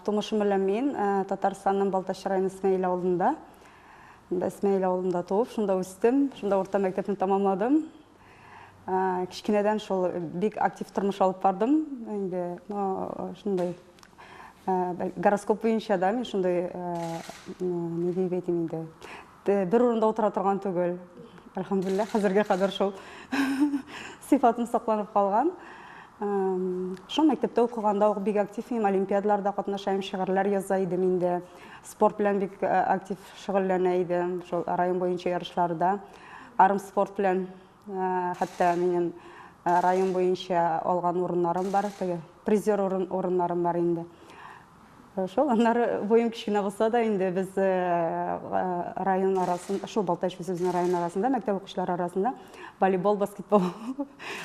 Тумышым белән мин Татарстанның Балташ районы Исмәил авылында. Исмәил авылында туып, шунда үстем, шунда орта мәктәпне тамамладым. Кичкенәдән шул бик актив тормыш алып бардым. Инде шундай гороскоп буенча да мин шундай не дип әйтим инде. Бер урында утыра торган түгел. Әлхәмдүлилләх, хәзергә кадәр шул сыйфатым сакланып калган. Шул мәктәптә укыганда бик актив идем, олимпиадаларда катнашам, шигырьләр яза идем инде. Спорт белән бик актив шөгыльләнә идем. Шул район буенча ярышларда, арым спорт белән хәтта минем район буенча алган урыннарым бар, призер урыннарым бар инде. Шул аннары буем кичкенә булса да инде без район арасында, шул Балташ үзебезнең район арасында, мәктәп укучылары арасында волейбол, баскетбол.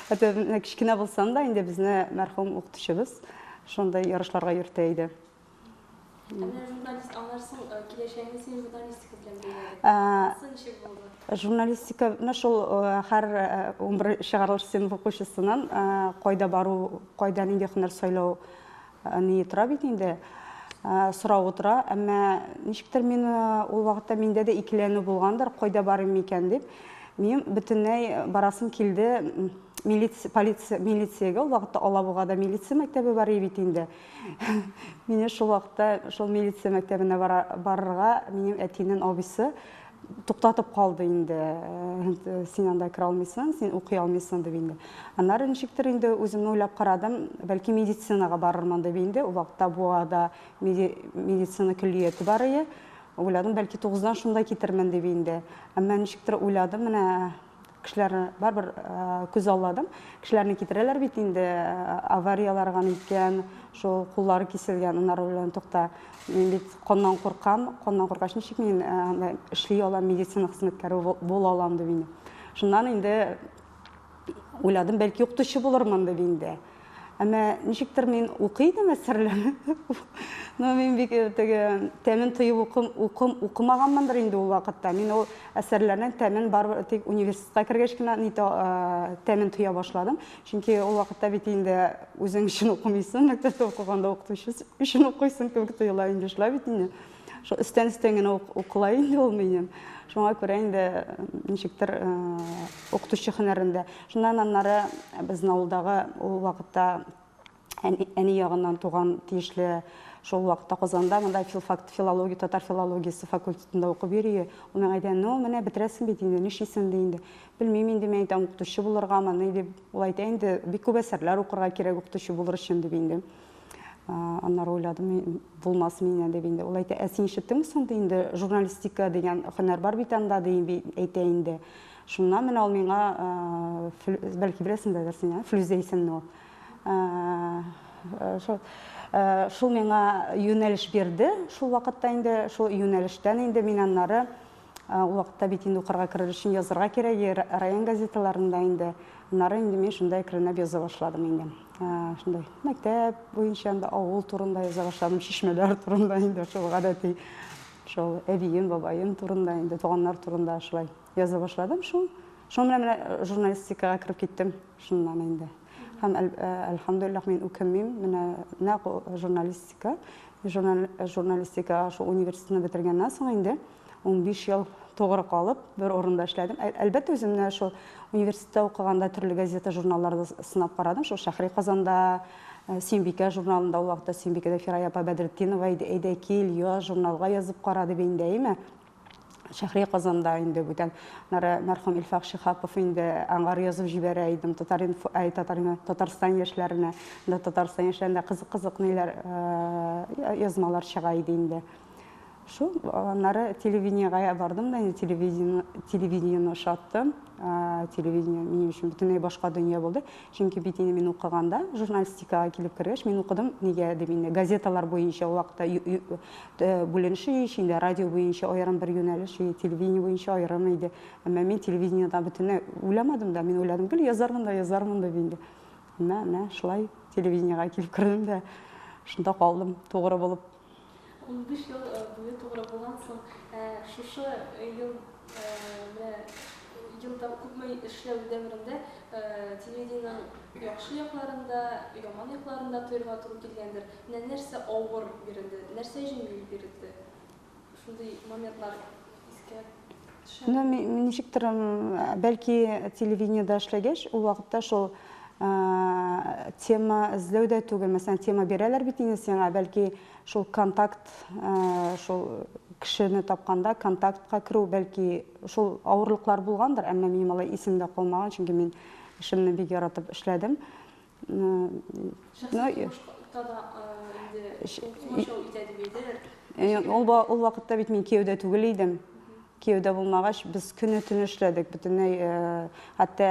Хәтта кичкенә булсам да инде безне мәрхүм укытучыбыз шундай ярышларга йөртә иде. Журналист аңларсың, киләчәгеңне син журналистика белән бәйләдең. Ничек булды? Журналистика шул һәр 11 чыгарылыш сыйныф укучысыннан кайда бару, кайда нинди һөнәр сайлау ни тора бит инде. Сорау утыра, әмма ничектер мин ул вакытта миндә дә икеләнү булгандыр, кайда барым микән дип. Мин бөтенләй барасым килде милициягә, ул вакытта Алабугада милиция мәктәбе бар бит инде. Мине шул вакытта шул милиция мәктәбенә барырга минем әтинең абыйсы туктатып калды инде. Син анда кира алмыйсың, син укый алмыйсың дип инде. Аннары ничектер инде үземне уйлап карадым, бәлки медицинага барырмын дип инде. Ул вакытта Буада медицина көллияте бар иде. Уйладым, бәлки 9-дан шунда китермен дип инде. Әмма ничектер уйладым, менә кешеләрне барбер күз алладым. Кешеләрне китерәләр бит инде, аварияларга икән, шул куллары киселгән, аннары белән тукта. Мин бит каннан куркам, каннан куркач ничек мин эшли алам, медицина хезмәткәре була алам дип инде. Шуннан инде уйладым, бәлки укытучы булырмын дип инде. Әмма ничектер мин укыйдым әсәрләрне. Мин бик теге тәмен тоеп укымаганмындыр инде ул вакытта. Мин ул әсәрләрнең тәмен бар тик университетка кергәч кенә тәмен тоя башладым. Чөнки ул вакытта бит инде үзең өчен укымыйсың, мәктәптә укыганда укытучы өчен укыйсың кебек тоела инде шулай бит инде. Шул өстән генә укыла инде ул минем. Шуңа күрә инде ничектер укытучы һөнәрендә. Шуннан аннары безнең авылдагы ул вакытта әни ягыннан туган тиешле шул вакытта Казанда монда филология, татар филологиясе факультетында укып йөри. Ул миңа әйтә, "Ну, менә бетерәсең бит инде, нишлисең инде?" Белмим инде, мен әйтәм, укытучы булыргамы, дип. Ул әйтә инде, бик күп әсәрләр укырга кирәк укытучы булыр өчен дип инде. Аннары уйладым, булмас миннән дип инде. Ул әйтә, "Ә син ишеттеңме соң инде журналистика дигән һөнәр бар бит анда" дип әйтә инде. Шуннан менә ул миңа бәлки беләсеңдер син, Флүзә исемле ул. Шул миңа юнәлеш бирде. Шул вакытта инде шул юнәлештән инде мин аннары ул вакытта бит инде укырга керер өчен язарга кирәк, район газеталарында инде. Аннары инде мин шунда керенеп яза башладым инде. Шундай мәктәп буенча анда авыл турында яза башладым, чишмәләр турында инде шул гадәти. Шул әбием, бабаем турында инде, туганнар турында шулай яза башладым. Шул менә журналистикага кирип киттем шуннан инде. Һәм әлхәмдүлилләх мин укымыйм, менә нәкъ журналистика шул университетны бетергәннән соң инде 15 ел тугры калып бер урында эшләдем. Әлбәттә үземне шул университетта укыганда төрле газета, журналларда сынап карадым. Шул Шәһри Казанда, Сөембикә журналында ул вакытта Сөембикәдә Фирая Бәдретдинова әйдә кил, я журналга язып кара дип инде, әйме. Шәһри Казанда инде бүтән мәрхүм Илфак Шихапов инде аңгар язып җибәрә идем Татарстан яшьләренә, Татарстан яшьләрендә кызык ниләр язмалар чыга иде инде. Шул аннары телевидениегә бардым да, телевидениене ошаттым. Телевидение минем өчен бөтенләй башка дөнья булды. Чөнки бит инде мин укыганда, журналистикага килеп кергәч, мин укыдым, нигә дип инде газеталар буенча вакытта бүленеше инде радио буенча аерым бер юнәлеш, телевидение буенча аерым иде. Әмма мин телевидениеда бөтенләй уйламадым да, мин уйладым, гел язармын дип инде. Менә шулай телевидениегә килеп кирдем дә, шунда калдым, тугры булып. 15 ел буе тугры булган соң, шушы ел жылда күпме эшләү дәверендә телевидениенең яхшы якларында, яман якларында тоярга туры килгәндер. Менә нәрсә авыр бирелде, нәрсә җиңел бирелде. Шундый моментлар искә төшә. Мен ничектер, бәлки телевидениедә эшләгәч, ул вакытта шул тема эзләү дә түгел, мәсәлән, тема бирәләр бит инде сиңа, бәлки шул контакт, шул кешене тапканда контактка керү, бәлки шул авырлыклар булгандыр, әмма минем алай исемдә калмаган, чөнки мин эшемне бик яратып эшләдем. Ул вакытта бит мин кияүдә түгел идем. Кияүдә булмагач, без көне-төн эшләдек. Бөтенләй, хәтта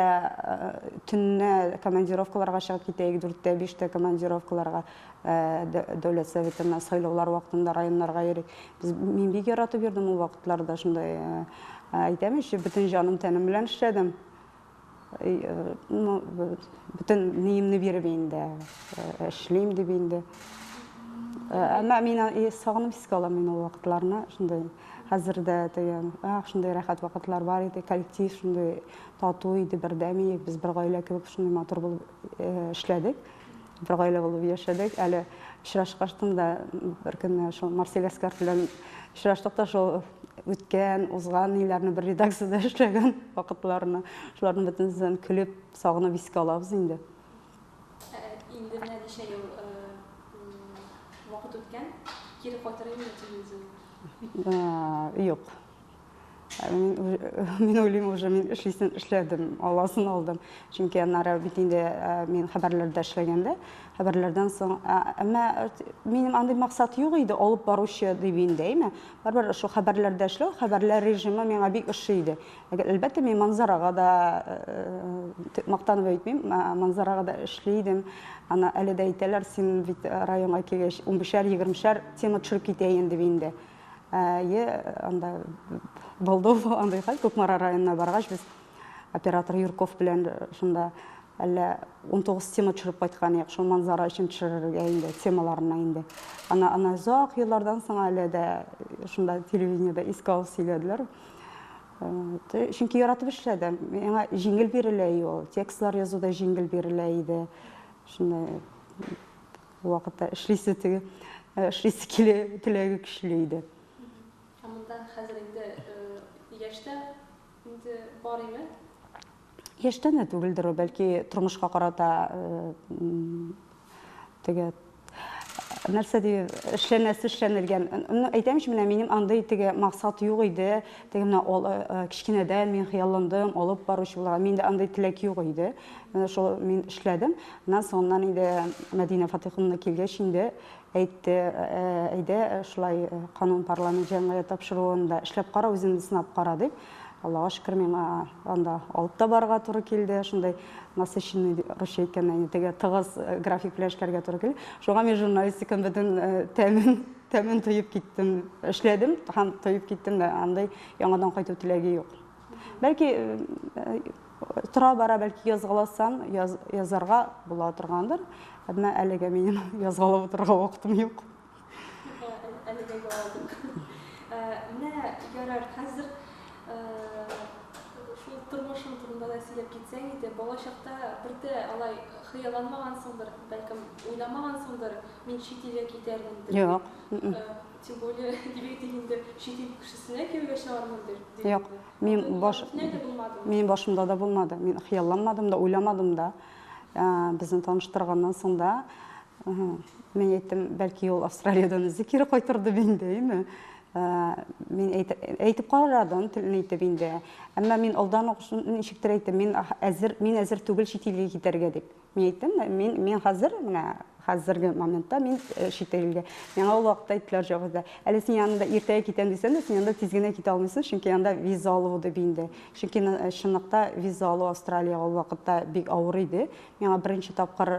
төнне командировкаларга чыгып китәйек, 4-тә, 5-тә командировкаларга, дәүләт советына сайлаулар вакытында районнарга йөрик. Мин бик яратып йөрдем ул вакытларда, шундай әйтәм, бөтен җаным тәнем белән эшләдем. Бөтен ниемне биреп инде, эшлим дип инде. Әмма мин сагынып искә алам мин ул вакытларны, шундай. Хәзердә шундай рәхәт вакытлар бар иде, коллектив шундай тату иде, бердәм идек, без бер гаилә кебек шундай матур булып эшләдек, бер гаилә булып яшәдек. Әле очрашкач та бер көнне шул Марсель Аскар белән очраштык та, шул үткән, узган ниләрне бер редакциядә эшләгән вакытларны, шуларны бөтенсен көлеп, сагынып искә алабыз инде. Инде менә ничә ел вакыт үткән, кире кайтырга телевизор. Юк. Мин уйлыйм, уже мин эшләдем, аласын алдым. Чөнки аннары бит инде мин хәбәрләрдә эшләгәндә, хәбәрләрдән соң, әмма минем андый максат юк иде, алып баручы дип инде, барбер шул хәбәрләрдә эшләү, хәбәрләр режимы миңа бик ошый иде. Әлбәттә, мин манзарага да мактанып әйтмим, манзарага да эшлидем. Аны әле дә әйтәләр, син бит районга килгәч 15-20 тема төшереп китәйен дип инде. Анда булды андай хәл, Күкмара районына баргач, без оператор Юрков белән шунда әллә 19 тема төшереп кайткан идек, шул манзара өчен төшерергә инде, темаларына инде. Аны озак еллардан соң әле дә шунда телевидениедә искә алып сөйләделәр. Чөнки яратып эшләдем. Миңа җиңел бирелә ул, текстлар язуда җиңел бирелә иде. Шундай вакытта эшлисе килә, теләге көчле иде. Монда хәзер инде яшьтә инде бар име? Яшьтән дә түгелдер, бәлки тормышка карата теге нәрсә дип эшләнелгән. Әйтәмче, менә минем андай теге максат юк иде. Теге менә кичкенәдән мин хыялландым, алып баручы булган. Миндә андай теләк юк иде. Менә шул мин эшләдем. Аннан соңыннан инде Мәдинә Фатиховна килгәч инде әйтте, әйдә шулай канун парламент җәмгыять тапшыруында эшләп кара, үзеңне сынап кара дип. Аллаһка шөкер, миңа анда алып та барга туры килде, шундай насыщенный русча әйткәндә, теге тыгыз график белән эшләргә туры килде. Шуңа мин журналистиканы бөтен тәмен тоеп киттем, эшләдем һәм тоеп киттем дә, андай яңадан кайту теләге юк. Бәлки тора бара, бәлки язгаласам, язарга була торгандыр. Әмма әлегә минем язгалап утырырга вакытым юк. Әлегә алдык. Менә ярар, хәзер шул тормышың турында да сөйләп китсәң иде, балачакта бердә алай хыялланмагансыңдыр, бәлкем уйламагансыңдыр, мин чит илгә китәрмен дип. Юк. Тем более, инде чит ил кешесенә кияүгә чыгармын дип. Юк, мин башымда да булмады. Мин хыялланмадым да, уйламадым да. Безне таныштырганнан соң да, мен әйттем, бәлки ул Австралиядан үзе кире кайтырды инде, Мин әйтеп карадым, телне әйтеп инде. Әмма мин алдан ук ничектер әйттем, мин әзер түгел чит илгә китәргә дип. Мин әйттем, мин хәзер, менә хәзерге моментта мин чит илгә. Миңа ул вакытта әйттеләр җавабында, әле син янында иртәгә китәм дисәң дә, син янында тиз генә китә алмыйсың, чөнки янда виза алу дип инде. Чөнки чынлыкта виза алу Австралиягә ул вакытта бик авыр иде. Миңа беренче тапкыр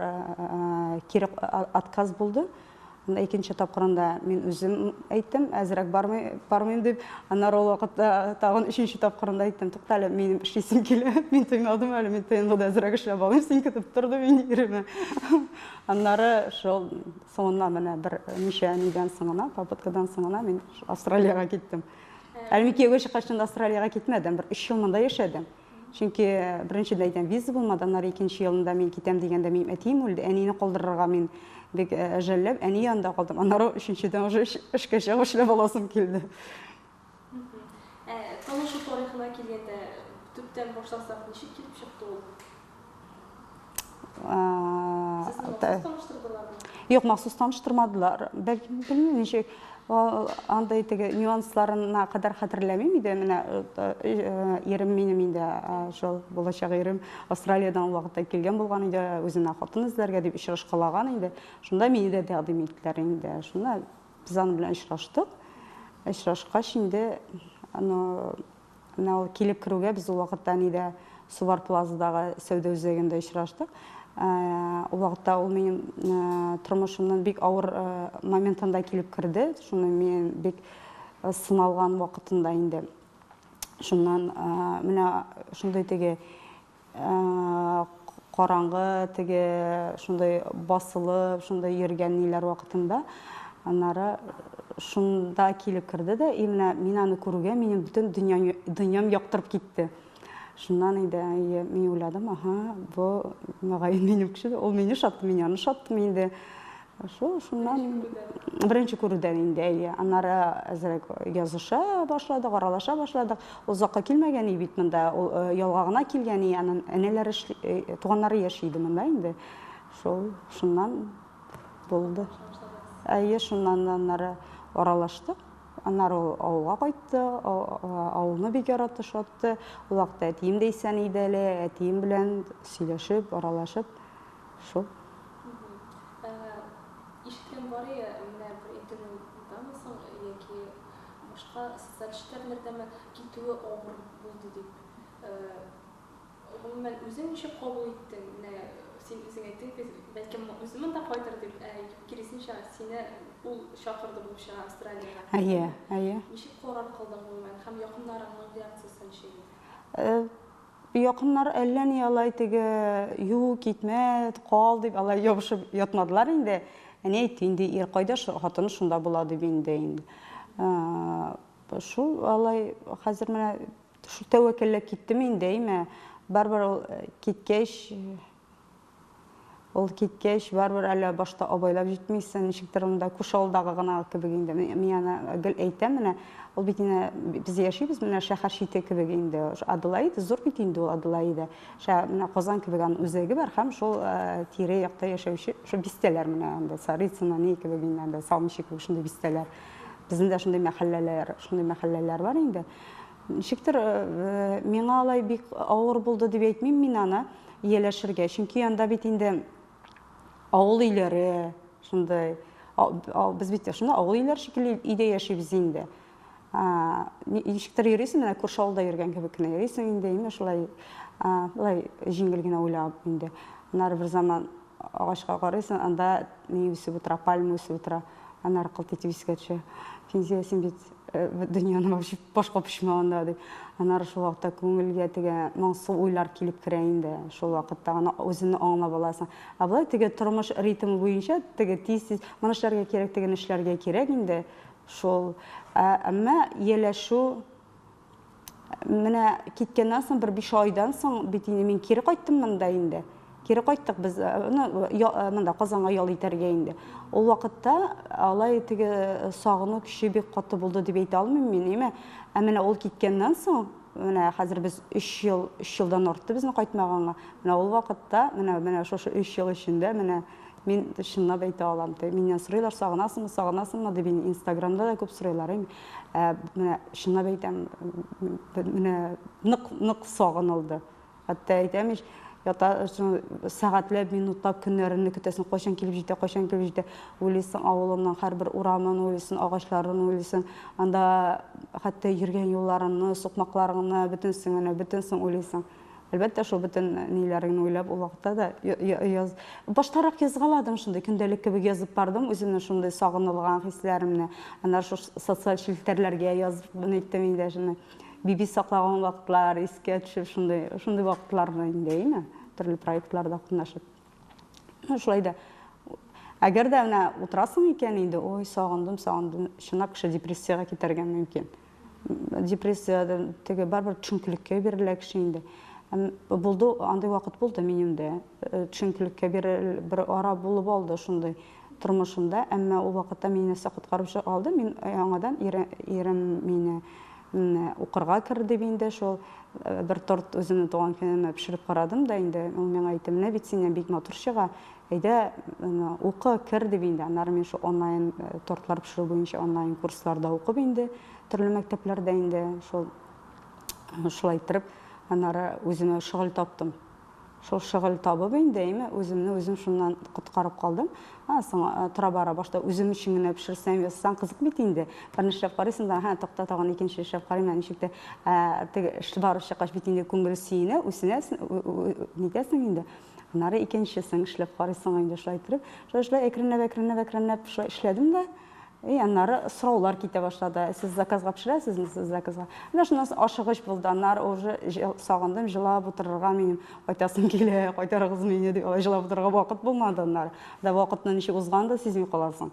кире отказ булды. Икенче тапкырында мин үзем әйттем, әзрәк бармыйм дип. Аннары ул вакытта тагын өченче тапкырында әйттем, туктале, минем эшлисем килә, мин тоймадым әле, мин тыйнагда әзрәк эшләп алыйм, син көтеп торды мине иреме. Аннары шул соңыннан менә бер ничә нидән соңына, попыткадан соңына мин Австралиягә киттем. Әле кияүгә чыккач Австралиягә китмәдем, бер 3 ел монда яшәдем. Чөнки беренчедә әйтәм, виза булмады, аннары икенче елында мин китәм дигәндә минем әтием үлде. Әнине калдырырга мин бик әҗәлләп, әни янында калдым. Аннары өченчедән уже эшкә чыгып эшләп аласым килде. Танышу тарихына килгәндә, төптән башласак, ничек килеп чыкты ул? Сезне махсус таныштырдылармы? Юк, махсус таныштырмадылар. Бәлки, белмим, ничек андай теге нюансларына кадәр хәтерләмим иде. Менә ирем минем инде, шул булачак ирем Австралиядан вакытта килгән булган иде, үзенә хатын эзләргә дип очрашкалаган инде. Шунда мине дә тәкъдим иттеләр инде. Шунда без аның белән очраштык. Очрашкач инде, аны килеп керүгә без ул вакытта нидә Сувар плазадагы сәүдә үзәгендә очраштык. Ул вакытта ул минем тормышымның бик авыр моментында килеп керде. Шуны мен бик сыналган вакытында инде. Шуннан менә шундый теге караңгы, теге шундый басылып, шундый йөргән ниләр вакытында, аннары шунда килеп керде дә, менә мин аны күрүгә минем бөтен дөньям яктырып китте. Шуннан инде мин уйладым, бу мөгаен минем кеше, ул мине шатты, мин аны шаттым инде. Шуннан беренче күрүдән инде, аннары әзрәк языша башладык, аралаша башладык. Ул закка килмәгән бит монда, ул ялга гына килгән, аның әнәләре, туганнары яши иде монда инде. Шуннан булды. Шуннан аннары аралаштык. Аннары ул авылга кайтты, авылны бик яратты, шатты. Ул вакытта әтием дә исән иде әле, әтием белән сөйләшеп, аралашып. Шул. Ишеткән бар я, менә бер интернеттамы соң, яки башка социаль челтәрләрдәме китүе авыр булды дип. Гомумән үзең ничек кабул иттең? Менә син үзең әйттең, бәлкем үзем монда кайтыр дип, киресенчә сине ул чакырды булча Австралиягә. Ничек карар кылдың гомумән һәм якыннарыңның реакциясе ничек? Якыннар әллә ни алай теге юк, китмә, кал дип алай ябышып ятмадылар инде. Әни әйтте инде, ир кайда, хатыны шунда була дип инде. Шул алай хәзер менә шу тәвәккәлләп киттем инде, барбар киткәч, барбар әле башта абайлап җитмисен, ничектер монда күш авылдагы гына кебек инде. Мин аны гел әйтәм, менә ул бит инде без яшибез, менә шәһәр чите кебек инде. Аделаида зур бит инде ул Аделаида. Менә Казан кебек аның үзәге бар һәм шул тирә якта яшәүче, шул бистәләр менә анда Сарыцына ни кебек инде, Салмышек кебек шундый бистәләр. Безнең дә шундый мәхәлләләр бар инде. Ничектер миңа алай бик авыр булды дип әйтмим мин аны ияләшергә. Чөнки анда бит инде авыл өйләре, шундай, без бит шунда авыл өйләре шикелле өйдә яшибез инде. Ничектер йөрисең, менә күрше авылда йөргән кебек кенә йөрисең инде, шулай җиңел генә уйлап инде. Аннары бер заман агачка карыйсың, анда ни үсеп утыра, пальма үсеп утыра. Аннары кылт итеп искә төшә. Син бит дөньяны башка пошмаганда дип. Аннары шул вакытта күңелгә теге моңсу уйлар килеп керә инде. Шул вакытта аны үзеңне аңлап аласың. Булай теге тормыш ритмы буенча теге тиз моны эшләргә кирәк, теге эшләргә кирәк инде. Шул. Әмма ияләшү менә киткәннән соң бер 5 айдан соң бит инде мин кире кайттым монда инде. Кире кайттык без монда Казанга ял итәргә инде. Ул вакытта алай теге сагыну көче бик каты булды дип әйтә алмыйм мин. Менә ул киткәннән соң, менә хәзер без 3 елдан артты безне кайтмаганга. Менә ул вакытта, менә шушы 3 ел эчендә менә мин чынлап әйтә алам. Миннән сорыйлар, сагынасыңмы дип Инстаграмда да күп сорыйлар. Менә чынлап әйтәм, менә нык сагынылды. Хәтта әйтәм, сәгатьләп, минутлап көннәрне көтәсең, кайчан килеп җитә, уйлыйсың авылыңның һәрбер урамын, уйлыйсың агачларын, уйлыйсың, анда хәтта йөргән юлларыңны, сукмакларыңны, бөтенсен уйлыйсың. Әлбәттә, шул бөтен ниләреңне уйлап, ул вакытта да баштарак язгаладым, шундый көндәлек кебек язып бардым, үземнең шундый сагынылган хисләремне, аннары шул социаль челтәрләргә язып әйттем инде, шуны биби саклаган вакытлар, искә төшеп, шундый вакытларны инде, төрле проектларда катнашып. Шулай да, әгәр дә менә утырасың икән инде, ой, сагындым, чынлап кеше депрессиягә китәргә мөмкин. Депрессияда теге барбер төшенкелеккә бирелә кеше инде. Булды, андай вакыт булды минем дә. Төшенкелеккә бер ара булып алды шундый тормышымда, әмма ул вакытта мине куткаручы алды. Мин яңадан ирем мине укырга керде инде, шул бер торт үземнең туган көнемә пешереп карадым да инде, ул миңа әйтте, менә бит синнән бик матур чыга. Әйдә, укы, кер дип инде. Аннары мин шул онлайн тортлар пешерү буенча онлайн курсларда укып инде, төрле мәктәпләрдә инде, шулай итеп, аннары үземә шөгыль таптым. Шул шөгыль табып инде, үземне үзем шуннан куткарып калдым. Соң тора бара башта үзем өчен генә пешерсәм, ясасаң кызык бит инде. Берне эшләп карыйсың да, тукта, тагын икенче эшләп карыйм, ничек тә теге эш барып чыккач бит инде күңел сөенә, үсенәсең, нитәсең инде. Аннары икенчесен эшләп карыйсың инде, шулай итеп, шулай әкренләп шулай эшләдем дә. Аннары сораулар китә башлады. Сез заказга пешерәсезме, сез заказга? Менә шуннан ашыгыч булды. Аннары уже сагындым, җылап утырырга минем кайтасым килә, кайтарыгыз мине дип, җылап утырырга вакыт булмады аннары. Да вакытны ничек узган да сизми каласың.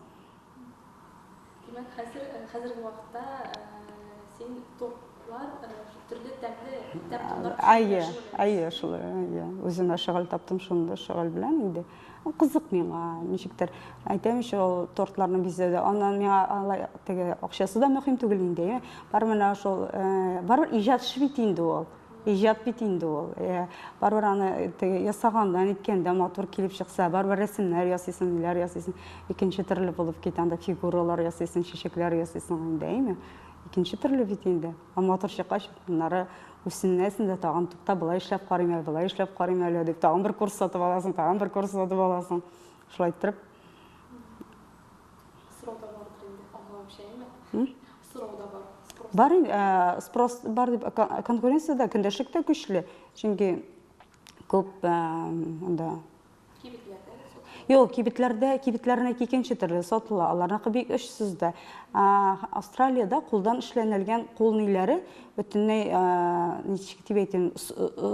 Димәк, хәзерге вакытта син тортлар төрле тәмле шулай. Үземә шөгыль таптым шунда, шөгыль белән инде. Кызык миңа, ничектер. Әйтәм ишул тортларны бизәүдә, аннан миңа теге акчасы да мөһим түгел инде. Бар менә шул, бар иҗат эше бит инде ул. Иҗат бит инде ул. Бар аны теге ясагандан иткәндә матур килеп чыкса, бар рәсемнәр ясыйсың, ниләр ясыйсың. Икенче төрле булып киткәндә фигуралар ясыйсың, чәчәкләр ясыйсың инде, икенче төрле бит инде. Матур чыккач, моннары үсеннәсен дә тагын тукта, былай эшләп карыйм әле дип, тагын бер курс сатып аласың, шулай итеп. Сроуда бардыр инде, аңлап шәйме? Сроуда бар. Бар, спрос бар дип, конкуренция да көндәшлек тә көчле. Чөнки күп анда кибетләрне икенче төрле сатыла. Аларныкы бик эшсез дә. Австралиядә кулдан эшләнелгән кул ниләре бөтенләй ничек дип әйтим,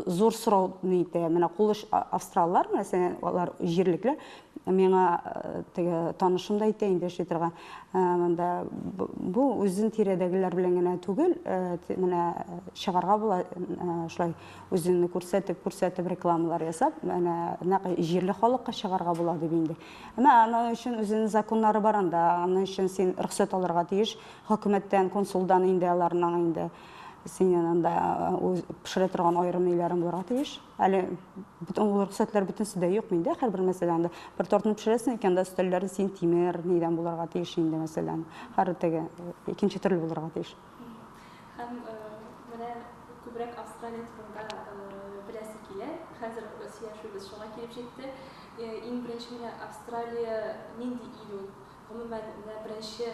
зур сорау нитә. Менә кул эш австраллар, мәсәлән, алар җирлекләр, миңа теге танышым да әйтә инде шейтырга. Монда бу үзен тирәдәгеләр белән генә түгел, менә чыгарга була, шулай үзенне күрсәтеп рекламалар ясап, менә җирле халыкка чыгарга була дип инде. Әмма аның өчен үзенең законнары бар анда, аның өчен син рөхсәт алырга тиеш, хөкүмәттән, консулдан инде аларның инде синең анда пешерә торган аерым ниләрен булырга тиеш. Әле бөтен рөхсәтләр бөтенсе дә юк миндә, һәрбер мәсәлән, бер тортны пешерәсең икән дә өстәлләре син тимер нидән булырга тиеш инде мәсәлән. Һәр теге икенче төрле булырга тиеш. Һәм менә күбрәк Австралия турында беләсе килә. Хәзер сөйләшүбез шуңа килеп җитте. Иң беренче менә Австралия нинди ил ул? Гомумән беренче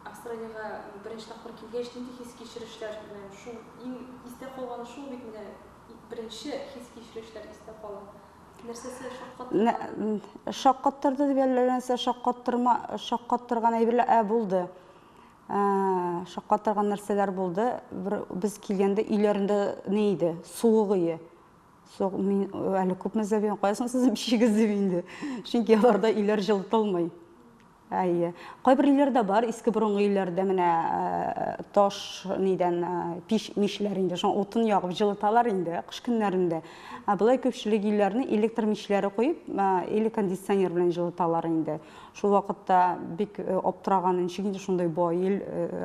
Австралиягә беренче тапкыр килгәч, нинди хис кичерешләр белән шул иң истә калганы шул бит менә беренче хис кичерешләр истә кала. Нәрсәсе шаккаттырды дип әлләнсә шаккаттырган әйберләр булды. Шаккаттырган нәрсәләр булды. Без килгәндә өйләрендә ни иде? Суык иде. Суык, мин әле күп мәзәбен каясың сез бишегез дип инде. Чөнки аларда өйләр җылытылмый. Кайбер илләрдә бар, иске борынгы илләрдә менә таш нидән мишләр инде, шуң утын ягып җылыталар инде кыш көннәрендә. Булай күпчелек илләрне электр мишләре куеп, или кондиционер белән җылыталар инде. Шул вакытта бик аптыраган, ничек инде шундай бай ил,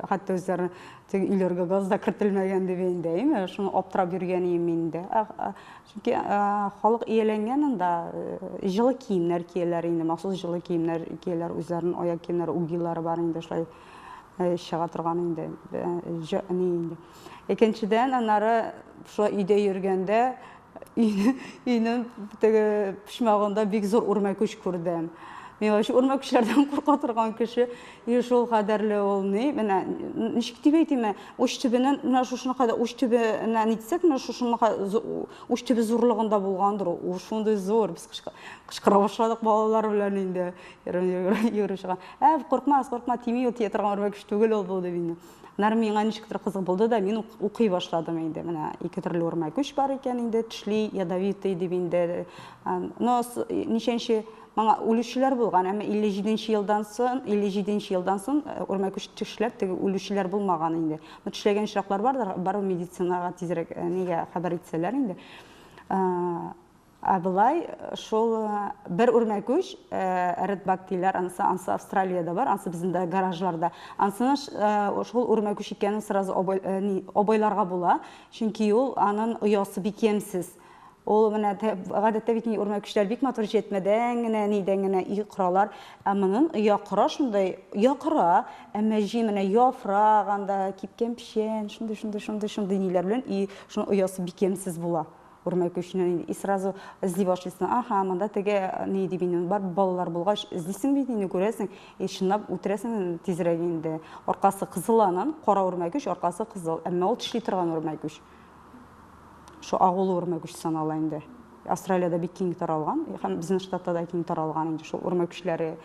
хәтта үзләре теге илләргә газ да кертелмәгән дип инде, шуны аптырап йөргән идем инде. Чөнки халык ияләнгән анда җылы киемнәр кияләр инде, махсус җылы киемнәр кияләр, үзләренең аяк киемнәре, угиллары бар инде, шулай чыга торган инде. Инде. Икенчедән, аннары шулай өйдә йөргәндә өйнең теге пишмагында бик зур үрмәкүч күрдем. Мен вообще үрмәкүчләрдән курка торган кеше, шул кадәрле ул ни, менә ничек дип әйтим, уч төбеннән менә шушына кадәр уч төбенә нитсәк, менә шушына уч төбе зурлыгында булгандыр. Ул шундый зур, без кычкыра башладык балалар белән инде. Йөреп чыган. Куркма, тими, ул театрга үрмәкүч түгел ул булды инде. Аннары миңа ничектер кызык булды да, мин укый башладым инде. Менә ике төрле үрмәкүч бар икән инде, тешли, ядовитый дип инде. Но ничәнче маңа үлүчеләр булган, әмма 57 елдан соң үрмәкүш тешләп, теге үлүчеләр булмаган инде. Бу тешләгән очраклар бардыр, бару медицинага тизрәк нигә хәбәр итсәләр инде. Абылай, шул бер үрмәкүш, әрәтбактилар, ансы Австралияда бар, ансы бездә гаражларда. Ансыны шул үрмәкүш икәнен сразу обайларга була, чөнки ул аның оясы бик ямьсез. Ул менә гадәттә бит үрмәкүшләр бик матур җитмәдән генә, нидән генә үй коралар, ә моның якыра шундай, якыра, әмма җи менә яфрак, анда кипкән печән, шундай ниләр белән и шуның оясы бик ямьсез була. Үрмәкүшнең и сразу эзли башлыйсың. Аха, монда теге ни дип инде бар балалар булгач эзлисең бит инде күрәсең. Шуннап үтерәсең тизрәк инде. Аркасы кызыл аның, кара үрмәкүш, аркасы кызыл. Әмма ул тишли торган үрмәкүш. Шу агулы үрмәкүш санала инде. Австралиядә бик киң таралган, һәм безнең штатта да киң таралган инде. Шул үрмәкүшләре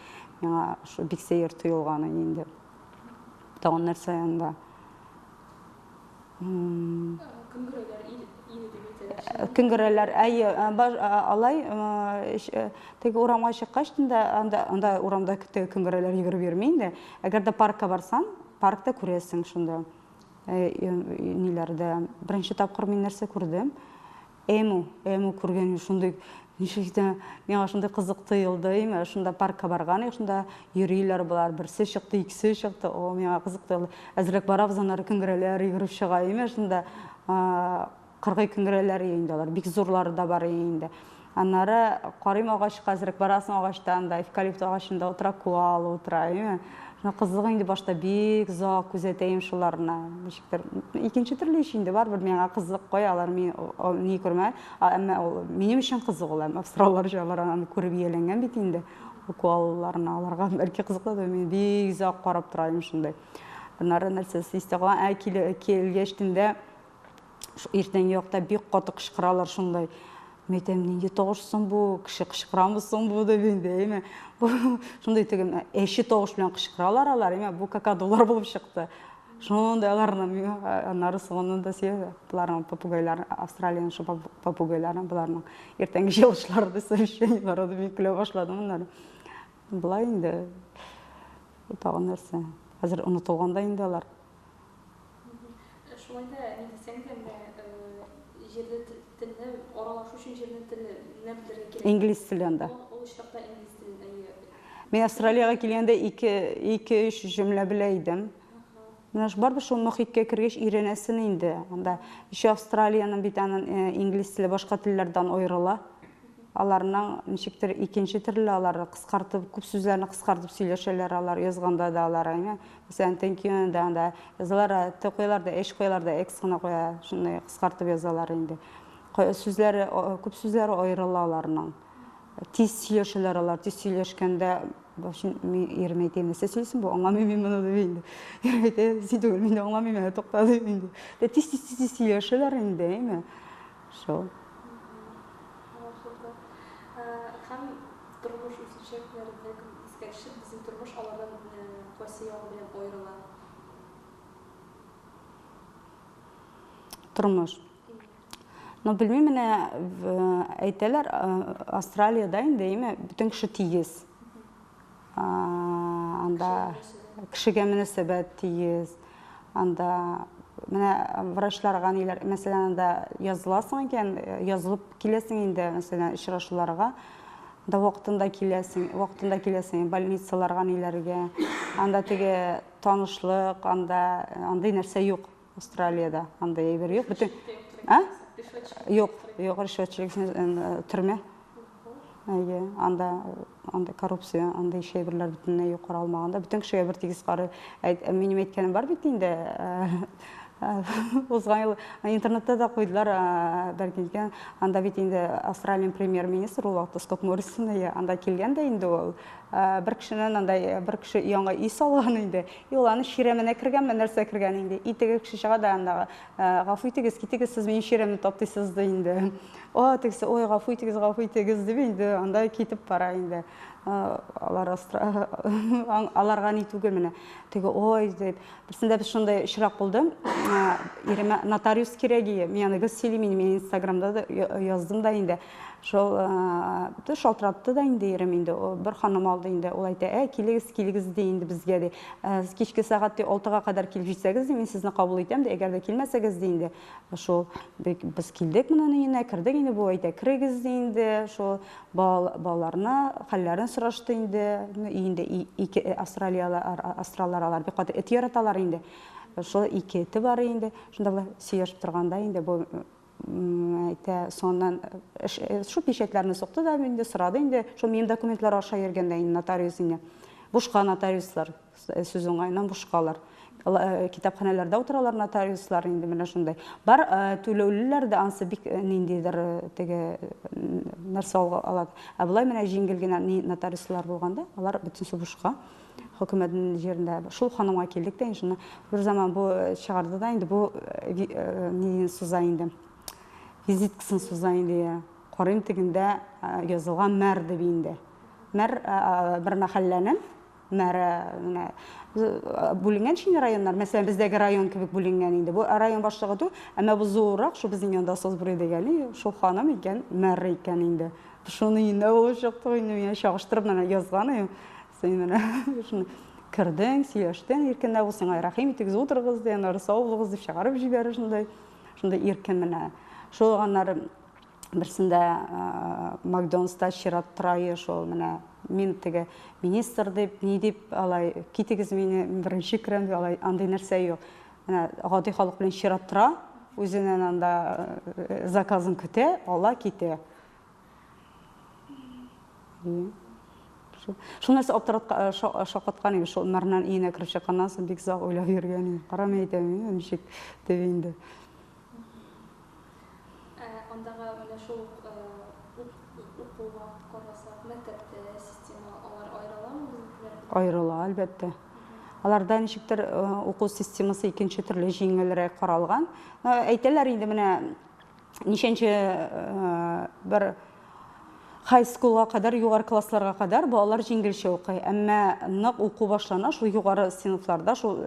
миңа шу бик сәер тоелган инде. Тагын нәрсә янда. Күнгөрәләр, алай, теге урамга чыккач анда урамда күнгөрәләр йөгереп йөрми инде. Әгәр дә паркка барсаң, паркта күрәсең шунда. Ниләрдә беренче тапкыр мин нәрсә күрдем? Эму күргән шундый ничектә миңа шундый кызык тоелды, шунда паркка барган, шунда йөриләр булар, берсе чыкты, икесе чыкты. О, миңа кызык тоелды. Әзрәк барабыз, аннары күнгөрәләр йөгереп чыга, шунда кыргый күнгөрәләр инде алар, бик зурлары да бар инде. Аннары карыйм агачка, әзрәк барасың агачта, анда эвкалипт агачында утыра, куала утыра, Шуна кызык инде башта бик зак күзәтәем шуларны. Ничектер, икенче төрле иш инде бар, бер миңа кызык кой, алар ни күрмәй, әмма минем өчен кызык ул, австраллар җалар аны күреп ияләнгән бит инде. Куалларны аларга бәлки кызыклы да, мин бик зак карап торам шундай. Аннары нәрсәсе истәгән, килгәчтендә иртәнге якта бик каты кычкыралар шундай. Мәйтәм, нинди тавышсың бу, кеше кычкырамысың бу дип инде, шундай тегем әши тавыш белән кычкыралар алар, бу какадолар булып чыкты. Шундай аларның аннары соңында сөйләде. Буларның попугайлар, Австралиянең шу попугайларын, буларның иртәнге җылышлары да сөйләшәләр, мин көлә башладым моннан. Булай инде. Тагын нәрсә? Хәзер онытылганда инде алар. Шулай да ни дисәң дә, җирле телне аралашу өчен җирле телне белергә кирәк. Инглиз телендә. Ул чакта инглиз телендә. Мин Австралиягә килгәндә 2-3 җөмлә белә идем. Менә барбы шул мөхиткә кергәч өйрәнәсен инде. Анда еще Австралиянең бит аның инглиз теле башка телләрдән аерыла. Аларның ничектер икенче төрле алар кыскартып, күп сүзләрне кыскартып сөйләшәләр алар, язганда да алар, Мәсәлән, thank you да анда язалар, койлар да, эш койлар да, экс гына коя, шундый кыскартып язалар инде. Сүзләре, күп сүзләре аерыла аларның. Тиз сөйләшәләр алар, тиз сөйләшкәндә мин ирмәйтем, нәрсә сөйлисең бу, аңламыйм мин моны дип инде. Ирмәйтә, син түгел, мин аңламыйм, туктады инде. Тиз сөйләшәләр инде, Шул. Һәм тормыш үсешлекләрендә искәршеп, безнең тормыш алардан кайсы ягы белән аерыла? Тормыш. Но белмим, менә әйтәләр, Австралиядә инде, бүтән кеше тигез. Анда кешегә мөнәсәбәт тигез. Анда менә врачларга ниләр, мәсәлән, анда языласың икән, язылып киләсең инде, мәсәлән, очрашуларга. Да вакытында киләсең, больницаларга ниләргә. Анда теге танышлык, андай нәрсә юк Австралиядә, андай әйбер юк. Бүтән Юк, ришвәтчелек төрмә. Анда коррупция, андай шәйберләр бөтенләй юк каралмаганда, бүтән кешегә бер тигез карый. Минем әйткәнем бар бит инде. Узган ел интернетта да куйдылар, бәлки икән, анда бит инде Австралиянең премьер-министры вакытта Скотт Моррисон анда килгән дә инде ул. Бер кеше яңа үй салган инде. Ул аны шиременә кергән, нәрсә кергән инде. Теге кеше чыга да анда гафу итегез, китегез, сез минем ширемне таптыйсыз да инде. Тегесе, ой, гафу итегез дип инде, анда китеп бара инде. Аларга ни түгел менә. Теге, ой, дип, берсендә без шундай очрак булды. Иреме нотариус кирәге. Мен аны сөйлим, мин Инстаграмда да яздым да инде. Шол шалтыратты да инде ерем инде бер ханым алды инде ул әйтә, килегез ди инде безгә ди. Кичке сәгать 6-га кадәр килеп җитсәгез, мин сезне кабул итәм ди, әгәр дә килмәсәгез ди инде. Шул без килдек моның өенә, кердек инде бу әйтә, керегез ди инде. Шул балаларына хәлләрен сорашты инде. Инде ике австралиялар алар бик каты эт яраталар инде. Шул ике эте бар инде. Шунда сөйләшеп торганда инде бу әйтә, соңыннан шу печатләрне сукты да инде сорады инде. Шул минем документлар аша йөргәндә инде нотариус инде. Бушка нотариуслар, сүз уңайыннан бушкалар. Китапханәләрдә утыралар нотариуслар инде менә шундай. Бар түләүлеләр дә ансы бик ниндидер теге нәрсә алат. Булай менә җиңел генә нотариуслар булганда, алар бөтенсе бушка. Хөкүмәтнең җирендә шул ханымга килдек тә инде. Бер заман бу чыгарды да инде бу ни суза инде. Визиткасын суза инде. Карым тегендә язылган мәр дип инде. Мәр бер мәхәлләнең мәр бүленгән шундый районнар, мәсәлән, бездәге район кебек бүленгән инде. Бу район башлыгы ту, әмма бу зуррак, шу безнең янда Созбури дигән, шул ханым икән, мәр икән инде. Шуны инде ул чакта инде мин чагыштырып менә язган. Сен менә шуны кирдең, сөйләштең, иркендә булсын, рәхим итегез, утырыгыз дигән, сау булыгыз дип чыгарып җибәрә шундай. Шундай иркен менә. Шул ганнар берсендә Макдональдста чират торайы, шул менә мин теге министр дип, ни дип алай китегез мине беренче керәм дип алай андый нәрсә юк. Менә гади халык белән чират тора, үзеннән анда заказын көтә, ала китә. Шул нәрсә шакыткан иде, шул мәрнән өенә кереп чыкканнан соң бик зак уйлап йөргән идем. Карамый әйтәм, ничек дип инде. Андагы менә шул укуга карасак, мәктәптә система алар айрыламы безнекеләр? Айрыла, әлбәттә. Аларда ничектер уку системасы икенче төрле җиңелрәк каралган. Әйтәләр инде менә ничәнче бер high school'га кадәр, югары классларга кадәр балалар җиңелчә укый. Әмма нык уку башлана, шул югары сыйныфларда, шул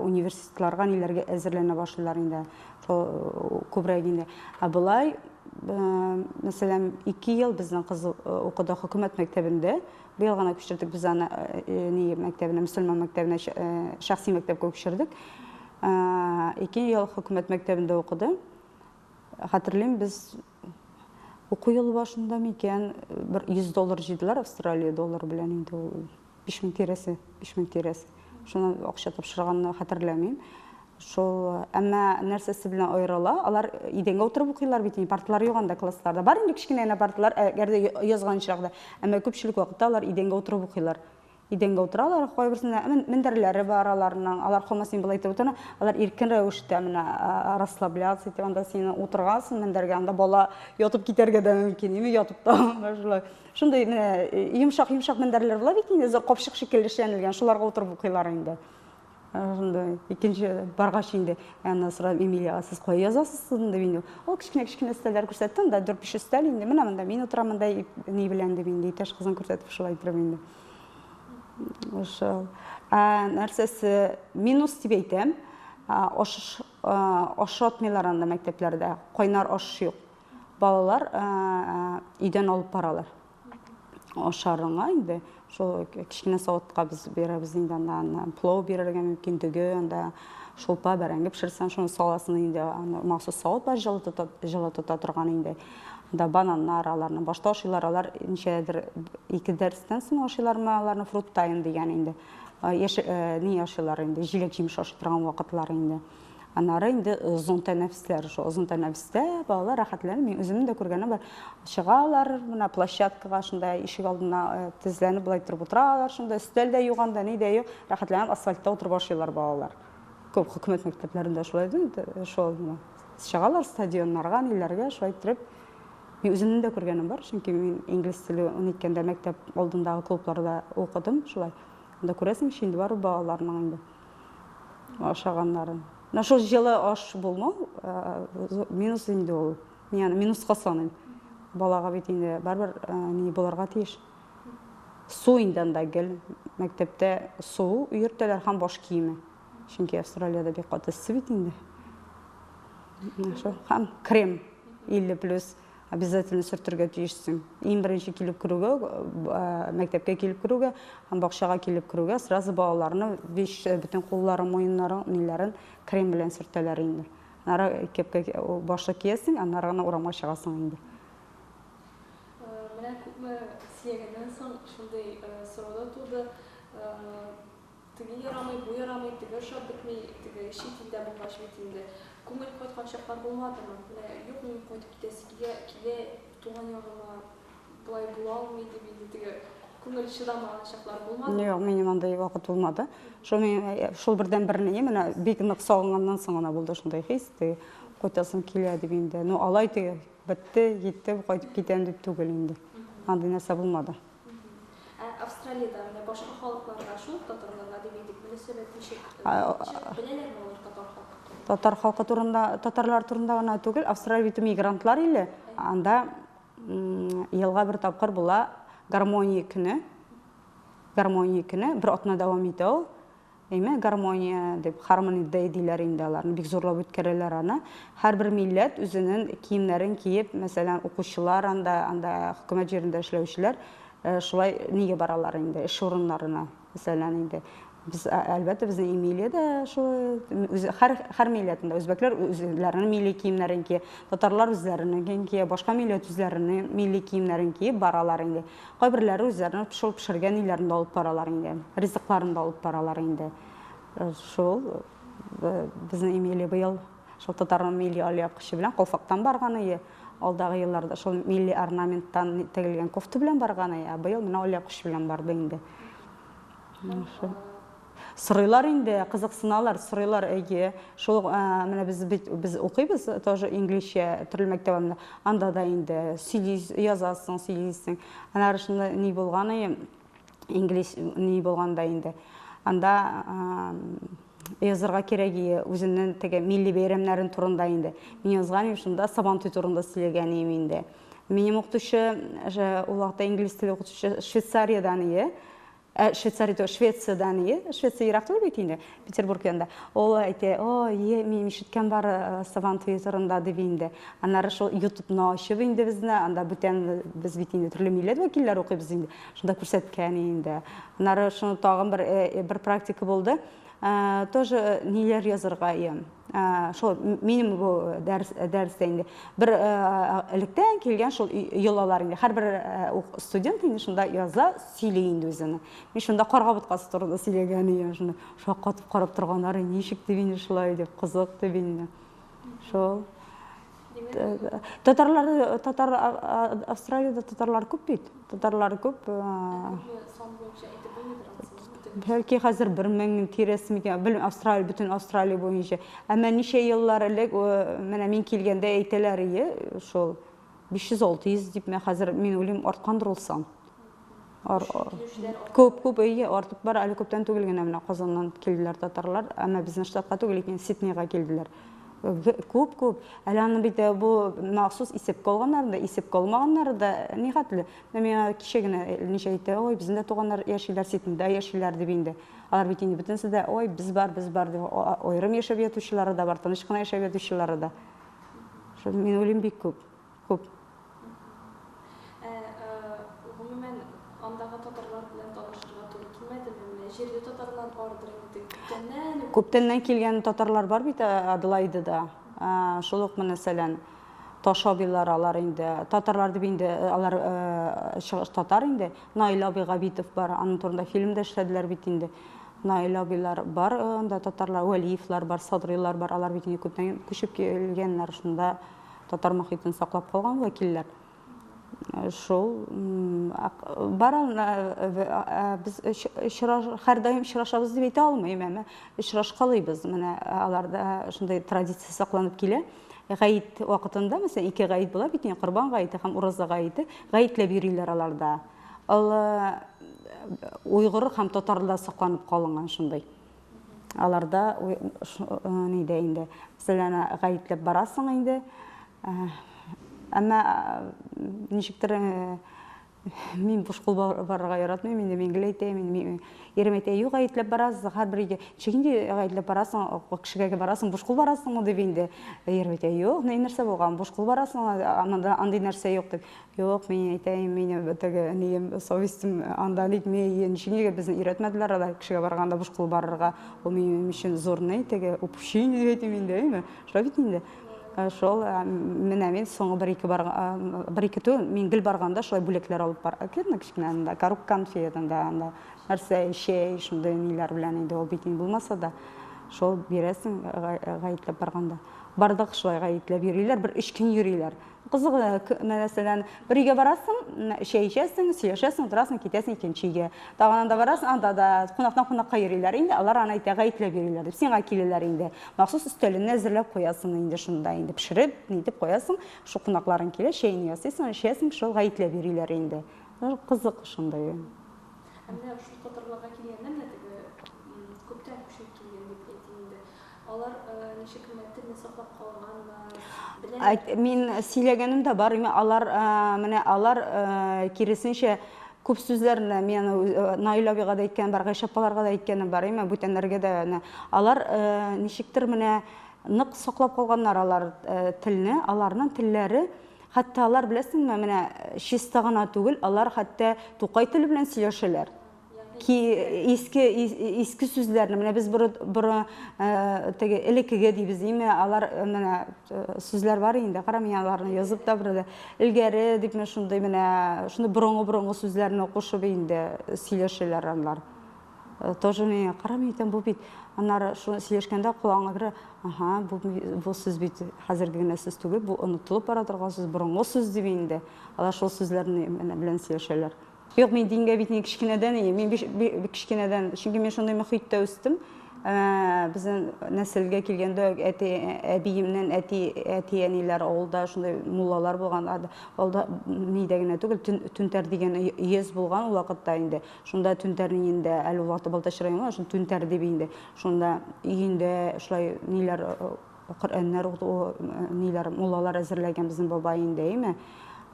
университетларга ниләргә әзерләнә башлыйлар инде. Шул күбрәк инде. Булай, мәсәлән, 2 ел безнең кыз укыды хөкүмәт мәктәбендә. Быел гына күчердек без аны мәктәбенә, мөселман мәктәбенә, шәхси мәктәпкә күчердек. 2 ел хөкүмәт мәктәбендә укыды. Хәтерлим, без уку ел башында микән бер $100 җыйдылар, Австралия доллары белән инде 5000 тирәсе. Шуны акча тапшырганны хәтерләмим. Шул әмма нәрсәсе белән айрыла. Алар идәнгә утырып укыйлар бит, партлар юк анда классларда. Бар инде кичкенә партлар, әгәр дә язган чакта, әмма күпчелек вакытта алар идәнгә утырып укыйлар. Идәнгә утыралар, кайберсендә мендәрләре бар аларның, алар хомасын булай итеп утырна, алар иркен рәвештә менә расслабляться итеп анда син утыргансың, мендәргә анда бала ятып китәргә дә мөмкин, име ятып та шулай. Шундай менә йомшак мендәрләр була бит инде, капчык шикелле эшләнелгән, шуларга утырып укыйлар инде. Шундай икенче баргач инде, аны сорап Эмилия, сез кая язасыз дип инде. Ул кичкенә өстәлләр күрсәттем да, 4-5 өстәл инде, менә монда мин утырам, монда ни белән дип инде, иптәш кызын күрсәтеп шулай итеп инде. Нәрсәсе минус дип әйтәм, ашатмыйлар анда мәктәпләрдә, кайнар аш юк. Балалар өйдән алып баралар. Ашарыңа инде, шул кичкенә савытка без бирәбез инде, анда плов бирергә мөмкин, төге, анда шулпа бәрәңге пешерсәң, шуны саласын инде, махсус савыт бар, җылы тота торган инде. Да бананнар, аларны башта ашыйлар, алар ничәдер 2 дәрестән соң ашыйлармы, аларны фрут тайм дигән инде. Ни ашыйлар инде, җиләк җимеш ашый торган вакытлар инде. Аннары инде озын тәнәфесләр, шул озын тәнәфестә балалар рәхәтләнеп, мин үземнең дә күргәнем бар. Чыгалар, менә площадкага, шунда ишек алдына тезләнеп булай торып утыралар, шунда өстәл дә юк анда, ни дә юк, рәхәтләнеп асфальтта утырып ашыйлар балалар. Күп хөкүмәт мәктәпләрендә шулай инде, шул чыгалар стадионнарга, ниләргә, шулай итеп. Мин үземнең дә күргәнем бар, чөнки мин инглиз теле 12-кәндә мәктәп алдындагы клубларда укыдым, шулай. Анда күрәсең, инде бар балаларның инде ашаганнарын. Шул җылы аш булмау, минус инде ул. Мин минуска саныйм. Балага бит инде барбер ни буларга тиеш. Су инде анда гел, мәктәптә су йөртәләр һәм баш киеме. Чөнки Австралиядә бик каты су бит инде. Һәм крем 50+. обязательно сүртергә тиешсең. Иң беренче килеп керүгә, мәктәпкә килеп керүгә, һәм бакчага килеп керүгә сразу балаларны бөтен кулларын, муеннарын, ниләрен крем белән сөртәләр инде. Аннары кепкә башлык киясең, аннары гына урамга чыгасың инде. Менә күпме сөйләгәннән соң шундый сораулар туды. Теге ярамый, бу ярамый, теге ошап бетмей, теге чит илдә булгач бит инде. Күңел кайткан чаклар булмадымы? Менә юк, мин кайтып китә, туган ягыма булай була алмый дип инде теге күңел чыдамаган чаклар булмадымы? Юк, минем андай вакыт булмады. Шул бердән берне менә бик нык сагынганнан соң гына булды шундай хис. Кайтасым килә дип инде. Ну алай теге бетте, җитте, кайтып китәм дип түгел инде. Андый нәрсә булмады. Австралиядә менә башка халыкларга шул татарларга дип инде мөнәсәбәт ничек? Беләләрме алар татар халкы? Татар халкы турында, татарлар турында гына түгел, Австралия бит мигрантлар иле. Анда елга бер тапкыр була гармония көне. Гармония көне бер атна дәвам итә ул. Әйме гармония дип Harmony Day диләр инде аларны бик зурлап үткәрәләр аны. Һәрбер милләт үзенең киемнәрен киеп, мәсәлән, укучылар анда хөкүмәт җирендә эшләүчеләр шулай нигә баралар инде эш урыннарына. Мәсәлән, инде biz әлбәттә безнең Эмилиядә шул һәр милләтендә үзбәкләр үзләренең милли киемнәрен киеп, татарлар үзләренең киеп, башка милләт үзләренең милли киемнәрен киеп баралар инде. Кайберләре үзләренең шул пешергән илләрендә алып баралар инде, ризыкларында алып баралар инде. Шул безнең Эмилия быел шул татарның милли алъяпкычы белән калфактан барган иде. Алдагы елларда шул милли орнаменттан тегелгән кофта белән барган иде. Быел менә алъяпкычы белән барды инде. Сырыйлар инде, кызыксыналар, сырыйлар әйе. Шул менә без укыйбыз, тоже инглизчә төрле мәктәбендә. Анда да инде язасың, сөйлисең. Аннары шунда ни булганы, инглиз ни булганда инде. Анда язырга кирәк үзенең теге милли бәйрәмнәрен турында инде. Мин язган шунда Сабантуй турында сөйләгән инде. Минем укытучы, ул вакытта инглиз теле укытучы Швейцариядән иде. Швециядән иде. Швеция ерак түгел бит инде, Петербург янында. Ул әйтә, мин ишеткән бар Сабантуй турында дип инде. Аннары шул YouTube-ны ачып инде безне, анда бүтән без бит инде төрле милләт вәкилләре укыйбыз инде. Шунда күрсәткән инде. Аннары шуны тагын бер практика булды. Тоже ниләр язырга шул минем бу дәрестә инде бер электән килгән шул йолалар инде һәрбер студент инде шунда яза, сөйли инде үзенең. Мин шунда карга боткасы турында сөйләгән идем, шунда шаккатып карап торганнар, ничек дип инде шулай дип кызык дип инде. Шул татарлар Австралиядә татарлар күп бит. Татарлар күп. Бәлки хәзер 1000 тирәсе микән, белмим, Австралия, бөтен Австралия буенча. Әмма ничә еллар элек менә мин килгәндә әйтәләр иде, шул 500-600 дип мен хәзер мин уйлыйм арткандыр ул сан. Күп артып бар, әле күптән түгел генә менә Казаннан килделәр татарлар, әмма безнең штатка түгел икән, Сиднейга килделәр. Күп. Әле аны бит бу махсус исәпкә алганнар да, исәпкә алмаганнар да ни хәтле. Мен кичә генә ничә әйтә, бездә туганнар яшиләр, Сиднейда яшиләр дип инде. Алар бит инде бөтенсе дә, без бар дип, аерым яшәп ятучылары да бар, тыныч кына яшәп ятучылары да. Шул мин уйлыйм бик күп. Гомумән андагы татарлар белән танышырга туры килмәдеме? Җирдә татарлар бардыр инде. Күптәннән килгән татарлар бар бит Аделаидада. Шул ук мәсәлән Ташабилар алар инде. Татарлар дип инде алар чыгыш татар инде. Наил Абигабитов бар, аның турында фильмда эшләделәр бит инде. Наил Абилар бар, анда татарлар, Валиевлар бар, Садрилар бар, алар бит инде күптән күчеп килгәннәр, шунда татар мохитен саклап калган вәкилләр. Шул бар, без һәр даим очрашабыз дип әйтә алмыйм, әмма очрашкалыйбыз. Менә аларда шундай традиция сакланып килә. Гаит вакытында, мәсәлән, 2 гаит була бит, Корбан гаите һәм Ураза гаите, гаитләп йөриләр аларда. Ал уйгыр һәм татарларда сакланып калган шундай. Аларда нидә инде, мәсәлән, гаитләп барасың инде. Әмма ничектер Мен бушкул барырга яратмайм, менде мен гилейтем, мен ерем әйтә, юк әйтләп барасыз, һәр бер чегинде әйтләп барасың, кешегә барасың, бушкул барасыңмы дип инде. Ерем әйтә, юк, ни нәрсә булган, бушкул барасың, анда андый нәрсә юк дип. Юк, мен әйтәм, мен теге нигем совестим анда нитмәй, ничегә безне өйрәтмәделәр ала кешегә барганда бушкул барырга. Ул минем өчен зур теге упущение дип әйтим инде, әйме? Шулай бит инде. Шул менә мин соңгы бер-ике төн мин гел барганда шулай бүләкләр алып бар. Кирне кичкенә анда коробка конфет анда нәрсә шәй шундай ниләр белән инде ул битин булмаса да шул бирәсең гаетләп барганда. Бардык шулай гаетләп йөриләр, бер 3 көн йөриләр. Кызык мәсәлән, бер өйгә барасың, шәй эчәсең, сөйләшәсең, торасың, китәсең икенче өйгә. Тагын анда барасың, анда да кунактан кунакка йөриләр инде. Алар аны әйтә гаетләп йөриләр дип. Сиңа киләләр инде. Махсус өстәлен әзерләп куясың инде шунда инде пешереп, нитеп куясың. Шу кунакларың килә, шәйне ясыйсың, эчәсең, шул гаетләп йөриләр инде. Кызык шундай. Әмма шу татарларга килгәндә менә теге күптән күчеп килгән дип әйтим инде. Алар ничек телне саклап калганнар? Мин сөйләгәнем дә бар, алар менә алар киресенчә күп сүзләрне мен Наил абыйга да әйткән бар, Гайша апаларга да әйткәнем бар, бүтәннәргә дә алар ничектер менә нык саклап калганнар алар телне, аларның телләре. Хәтта алар беләсеңме, менә чиста гына түгел, алар хәтта Тукай теле белән сөйләшәләр. Ки иске сүзләрне, менә без бер теге элеккегә дибез, алар менә сүзләр бар инде, карам, аларны язып да бер илгәре дип менә шундый менә шундый борынгы сүзләрне кушып инде сөйләшәләр алар. Тоже мен карам әйтәм, бу бит аннары шуны сөйләшкәндә кулагыңа керә, аха, бу сүз бит хәзерге генә сүз түгел, бу онытылып бара торган сүз, борынгы сүз дип инде. Алар шул сүзләрне белән сөйләшәләр. Юк, мен дингә бит кичкенәдән, мен кичкенәдән, чөнки мен шундый мөхиттә үстем. Безнең нәселгә килгәндә әбиемнән әти-әниләр авылда шундай муллалар булган, алда нидә генә түгел, Түнтәр дигән йөз булган ул вакытта инде. Шунда Түнтәрнең инде әле вакытта Балтачрайны, шул Түнтәр дип инде. Шунда өендә шулай ниләр Коръәннәр ниләр муллалар әзерләгән безнең бабай инде, әйме?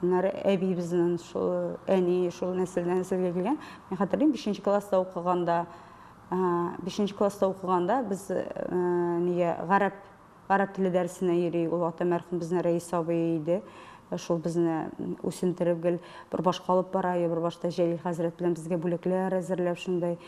Аннары әби безнең шул әни шул нәселдән нәселгә килгән. Мен хәтерлим 5нче класста укыганда, 5нче класста укыганда без нигә гарәп теле дәресенә йөри. Ул вакытта мәрхүм безнең Рәис абый иде. Шул безне үсентереп гел бер башка алып бара, бер башта Җәлил хәзрәт белән безгә бүләкләр әзерләп шундай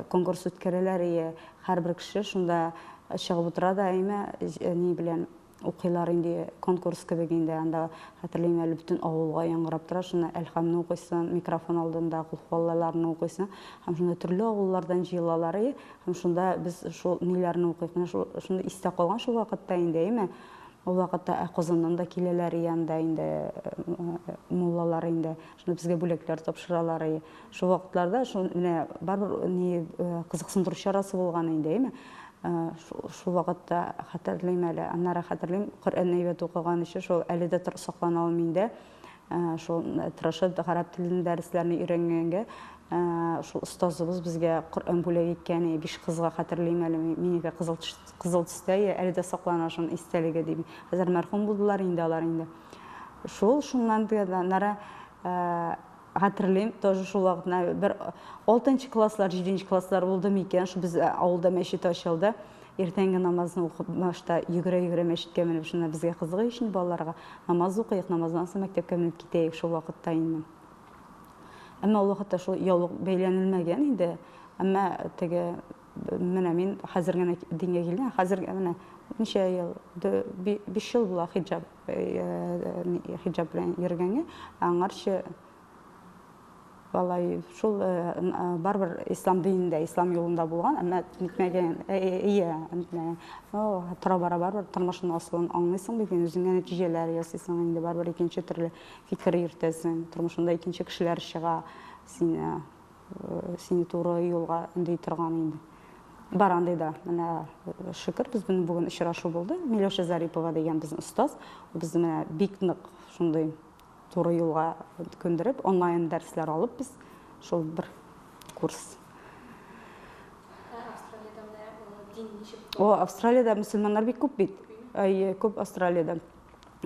конкурс үткәрәләр. Һәрбер кеше шунда чыгып утыра да, ни белән укыйлар инде, конкурс кебек инде. Анда хәтерлим әле бөтен авылга яңгырап тора. Шуны әлхәмне укыйсың, микрофон алдында куллаларны укыйсың. Һәм шунда төрле авыллардан җыелалар. Һәм шунда без шул ниләрне укыйк. Менә шунда истә калган шул вакытта инде, әйме? Ул вакытта Казаннан да киләләр янда инде муллалар инде. Шунда безгә бүләкләр тапшыралар. Шул вакытларда шул менә барбер ни кызыксындыру чарасы булган инде, әйме? Шул вакытта хәтерлим әле, аннары хәтерлим Коръәнне әйбәт укыган өчен шул әле дә саклана алмыйм инде. Шул тырышып гарәп телен дәресләрне өйрәнгәнгә, шул остазыбыз безгә Коръән бүләк иткән, 5 кызга хәтерлим әле, минеке кызыл төстә, әле дә саклана шуның истәлеге дип. Хәзер мәрхүм булдылар инде алар инде. Шуннан нара хәтерлим, тоже шул вакытта бер 6нчы класслар, 7нче класслар булды микән, шу без авылда мәчет ачылды. Иртәнге намазны укып, башта йөгерә мәчеткә менеп, шунда безгә кызыгы өчен балаларга намаз укыйк, намаздан соң мәктәпкә менеп китәйек шул вакытта инде. Әмма ул вакытта шул яулык бәйләнелмәгән инде. Әмма теге менә мин хәзер генә дингә килдем, хәзер менә ничә ел, 5 ел була хиджаб белән йөргәнгә, аңарчы Валай, шул барбер ислам динендә, ислам юлында булган, әмма нитмәгән, тора бара барбер тормышның асылын аңлыйсың бит, үзеңә нәтиҗәләр ясыйсың инде, барбер икенче төрле фикер йөртәсең, тормышында икенче кешеләр чыга, сине туры юлга үндәй торган инде. Бар андай да, менә шөкер, безнең бүген очрашу булды. Миләүшә Зарипова дигән безнең остаз, без менә бик нык шундый туры юлга көндереп, онлайн дәресләр алып без шул бер курс. Австралиядә мөселманнар бик күп бит. Күп Австралиядә.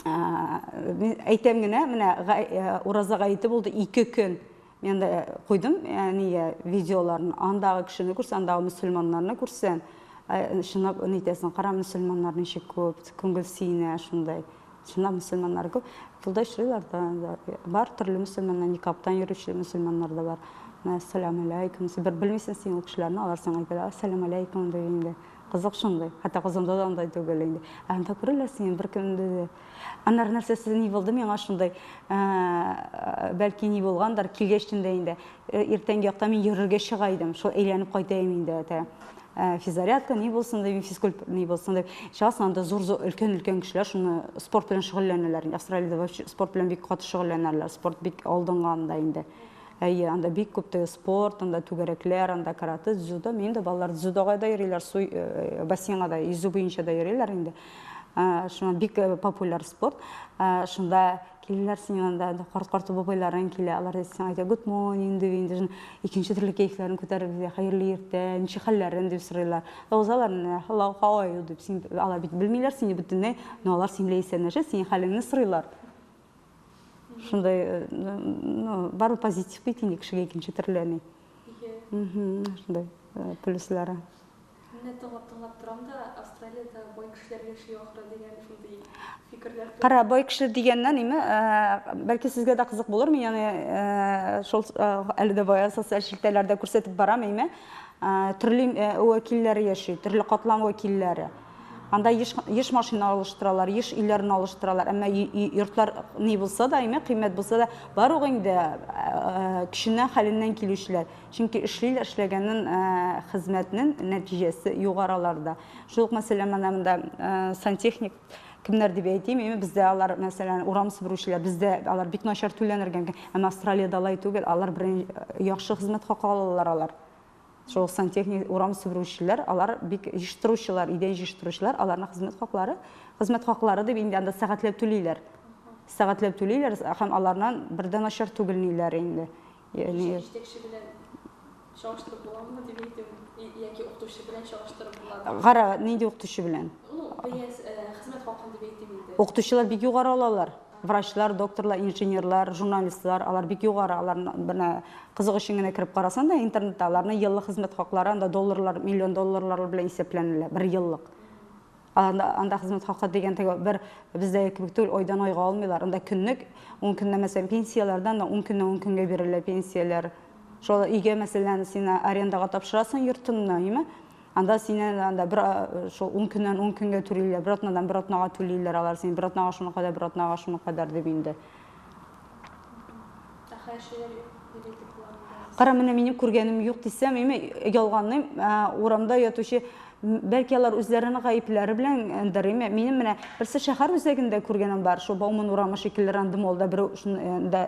Мен әйтәм генә, менә ураза гаете булды 2 көн. Мен дә куйдым, яни видеоларын, андагы кешене күрсәң, андагы мөселманнарны күрсәң, шунап нитәсен, кара мөселманнар ничек күп, күңел сөенә шундай. Шунап мөселманнар күп. Булда эшләр да бар, төрле мөселманнар, никаптан йөрүче мөселманнар да бар. Ассаламу алейкум. Бер белмисең син ул кешеләрне, алар сиңа әйтәләр, ассаламу алейкум дип инде. Кызык шундай. Хәтта кызымда да андай түгел инде. Анда күрәләр син бер кемдә. Аннар нәрсәсе ни булды миңа шундай, бәлки ни булгандыр, килгәчтендә инде. Иртәнге якта мин йөрергә чыга идем. Шул әйләнеп кайтайм инде. Физзарядка ни булсын дип, физкульт ни булсын дип. Шәхсән анда зур өлкән кешеләр шуны спорт белән шөгыльләнәләр. Австралиядә вообще спорт белән бик каты шөгыльләнәләр. Спорт бик алдынганда инде. Анда бик күп спорт, анда түгәрәкләр, анда карате, дзюдо. Мен дә балалар дзюдога да йөриләр, бассейнга да, йөзү буенча да йөриләр инде. Шуңа бик популяр спорт. Шунда киләләр син янында, карт-карт бабайларың килә, алар сиңа әйтә, good morning дип инде, икенче төрле кәйфләрен күтәреп, хәерле иртә, ничек хәлләрен дип сорыйлар. Узалар, hello, how are you дип, син алар бит белмиләр сине бөтенләй, но алар син белән исәнләшә, син хәлеңне сорыйлар. Шундай, бар позитив бит инде кешегә икенче төрләне. Шундай плюслары. Менә тыңлап торам да, Австралиядә бай кешеләр яши ахры дигән шундый фикерләр. Кара, бай кеше дигәннән име, бәлки сезгә дә кызык булыр, мен яны шул әле дә бая социаль шелтәләрдә күрсәтеп барам име, төрле вәкилләр яши, төрле катлам вәкилләре. Анда еш машина алыштыралар, еш иләрне алыштыралар, әмма йортлар ни булса да, кыйммәт булса да, бар ук инде кешенең хәленнән килүчеләр. Чөнки эшләгәннең хезмәтнең нәтиҗәсе югарыларда. Шул ук мәсәлән, монда сантехник кемнәр дип әйтим, бездә алар мәсәлән урам сыбыручылар, бездә алар бик начар түләнергән, әмма Австралиядә алай түгел, алар бер яхшы хезмәт хакы алалар алар. Шул сантехник урам сыбыручылар, алар бик җыштыручылар, идән җыштыручылар, аларның хезмәт хаклары дип инде анда сәгатьләп түлиләр. Сәгатьләп түлиләр, һәм алардан бердән начар түгел ниләр инде. Ягъни Җитәкче белән чагыштырып буламы дип әйтим, яки укытучы белән чагыштырып буламы? Кара, нинди укытучы белән? Хезмәт хакын дип әйтим инде. Укытучылар бик югары алалар. Врачлар, докторлар, инженерлар, журналистлар, алар бик югары, аларны бер кызык өчен генә кирип карасаң да, интернетта аларның еллык хезмәт хаклары анда долларлар, миллион долларлар белән исәпләнелә, бер еллык. Анда хезмәт хакы дигән бер бездә кебек түгел, айдан айга алмыйлар. Анда көнлек, 10 көннән мәсәлән пенсияләрдән да 10 көннән 10 көнгә бирелә пенсияләр. Шул өйгә мәсәлән син арендага тапшырасың йортыңны, анда синен анда бер шул 10 көннән 10 көнгә түлиләр, бер атнадан бер атнага түлиләр, алар син бер атнага шуны кадәр, бер атнага шуны кадәр дип инде. Кара, менә минем күргәнем юк дисәм, ялганны урамда ятучы, бәлки алар үзләренең гаепләре белән дәриме. Минем менә берсе шәһәр үзәгендә күргәнем бар, шул Бауман урамы шикелле рандомолда бер шунда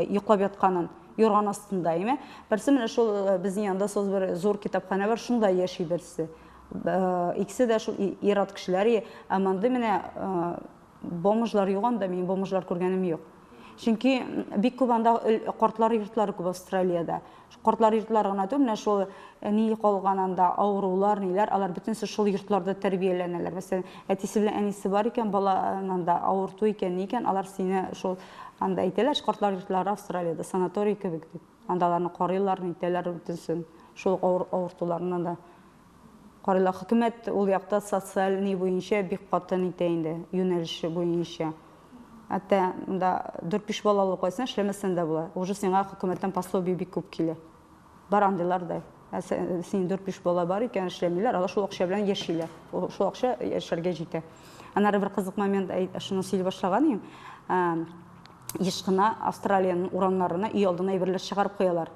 йоклап ятканын, юрган астында, Берсе менә шул безнең янда бер зур китапханә бар, шунда яши берсе. Икесе дә шул ират кешеләр, аманда менә бомжлар юганда, мин бомжлар күргәнем юк. Чөнки бик күп анда картлар йортлары күп Австралиядә. Картлар йортлары гына түгел, менә шул ни калган анда авырулар, ниләр, алар бөтенсе шул йортларда тәрбияләнәләр. Мәсәлән, әтисе белән әнисе бар икән, бала анда авырту икән, алар сине шул анда әйтәләр, картлар йортлары Австралиядә санаторий кебек дип. Анда аларны карыйлар, нитәләр бөтенсен шул авыртуларны да карыйлар. Хөкүмәт ул якта социаль ни буенча бик каты нитә инде, юнәлеше буенча. Hatta 4-5 балалы кайсын эшләмәсәң дә була. Уже сиңа хөкүмәттән пособие бик күп килә. Бар андыйлар да. Син 4-5 бала бар икән эшләмиләр, алар шул акча белән яшиләр. Шул акча яшәргә җитә. Аннары бер кызык момент шуны сөйли башлаган идем. Еш кына Австралиянең урамнарына үй алдына әйберләр чыгарып куялар.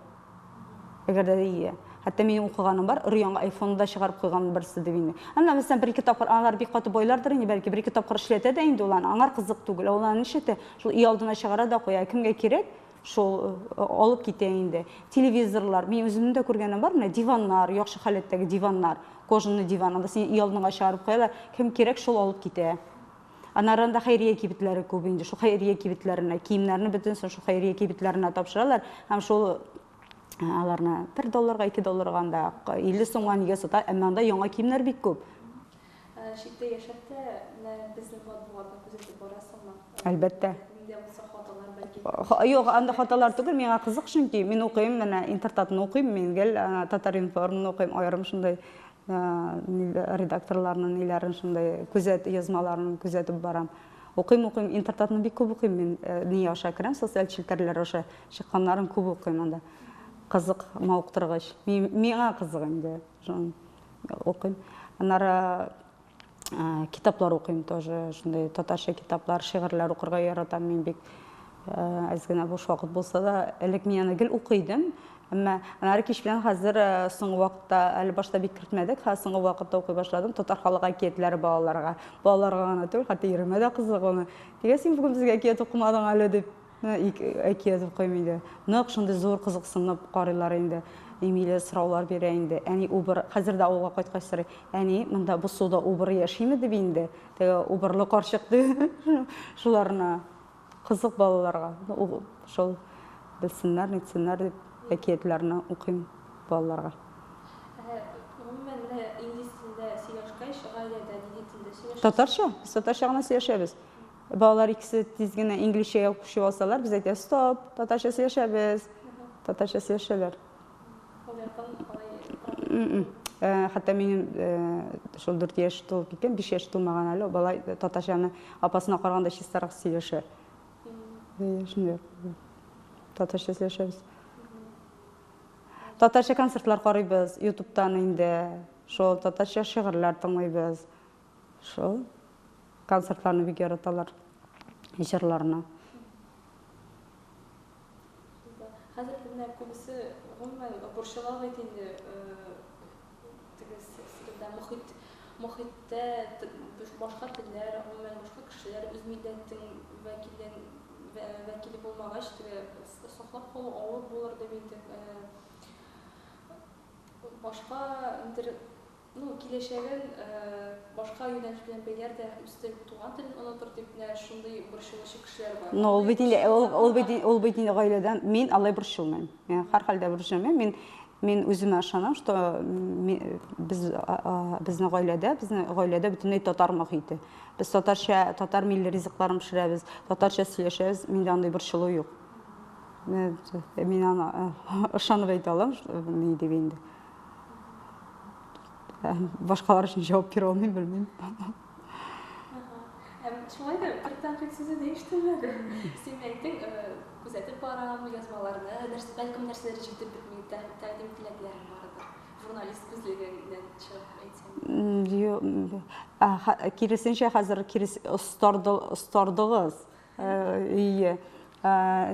Әгәр дә Hatta men o'qiganim bor, ur-yangi iPhone-da chiqarib qo'ygan birisi deb indi. Ana masalan bir-ikki topqir anar bik qatib boylardir, balki bir-ikki topqir ishlatadi endi ularni. Anar qiziq tugul, ularni ishlatadi. Shu үй алдына chiqaradi da qo'yadi. Kimga kerak? Shu olib ketadi endi. Televizorlar, men o'zimni da ko'rganim bor, mana divanlar, yaxshi holatdagi divanlar, kojinli divan, unda sen үй алдына chiqarib qo'yadilar. Kim kerak shul olib ketadi. Anarında xayriye kibitlari ko'p endi. Shu xayriye kibitlarini, kiyimlarini butunsin shu xayriye kibitlarini topshiradilar. Ham shu alarni $1, $2 anda 50 so'mga nega sotadi, ammo unda yangi kiyimlar bik ko'p. Шикте яшәп тә безнең матбугатны күзәтеп барасыңмы? Әлбәттә. Миндә булса хаталар бәлки. Юк, анда хаталар түгел, миңа кызык, чөнки мин укыйм, менә интернатны укыйм, мен гел Татар-Информны укыйм, аерым шундай редакторларның ниләрен шундай язмаларын күзәтеп барам. Укыйм, интернатны бик күп укыйм мин, ни аша керәм, социаль челтәрләр аша чыкканнарын күп укыйм анда. Кызык, мауктыргыч. Миңа кызык инде, укыйм. Аннары китаплар укыйм тоже, шундай татарча китаплар, шигырьләр укырга яратам мин бик. Аз гына буш вакыт булса да, элек мин аны гел укыйдым. Әмма аннары кич белән хәзер соңгы вакытта, әле башта бик кертмәдек, соңгы вакытта укый башладым. Татар халык әкиятләре балаларга. Балаларга гына түгел, хәтта иремә дә кызык аны. Нигә син бүген безгә әкият укымадың әле дип, әкият укыйм инде. Нык шундый зур кызыксынып карыйлар инде. Эмилия сораулар бирә инде. Әни убыр, хәзер дә авылга кайткач сорый. Әни, монда бу суда убыр яшиме дип инде. Теге убырлы карчык ди. Шуларны кызык балаларга. Шул белсеннәр, нитсеннәр дип әкиятләрне укыйм балаларга. Гомумән менә инглиз телендә сөйләшкәч, гаиләдә нинди телдә сөйләшәсез? Татарча, без татарча гына сөйләшәбез. Балалар икесе тиз генә инглизчә укучы булсалар, без әйтәбез, стоп, татарча сөйләшәбез. Татарча сөйләшәләр. Хәтта минем шул 4 яшь тулып киткән, 5 яшь тулмаган әле, балай татарчаны апасына караганда чистарак сөйләшә. Шундый. Татарча сөйләшәбез. Татарча концертлар карыйбыз, YouTube'тан инде. Шул татарча шигырьләр тыңлыйбыз. Шул концертларны бик яраталар. Җырларны. Хәзер менә күбесе гомумән борчыла бит инде мохиттә башка телләр, гомумән башка кешеләр үз милләтен вәкиле булмагач, саклап калу авыр булыр дип инде. Башка киләчәген башка юнәлеш белән бәйләр дә үстә туган телен онытыр дип шундый борчылучы кешеләр бар. Ул бит инде гаиләдән мин алай борчылмыйм. Һәр хәлдә борчылмыйм. Мин үземә ышанам, что безнең гаиләдә бөтенләй татар мохите. Без татар милли ризыкларын пешерәбез, татарча сөйләшәбез, миндә андый борчылу юк. Мин аны ышанып әйтә алам, ни дип инде. Башкалар өчен җавап бирә алмыйм, белмим. Шулай да бер тәнкыйть сүзе дәйештеңме? Син әйттең, күзәтеп барам язмаларны, бәлкем нәрсәләр җитеп бетми, тәкъдим теләкләрем бардыр. Журналист күзлегеннән чыгып әйтсәң. Киресенчә хәзер остардыгыз.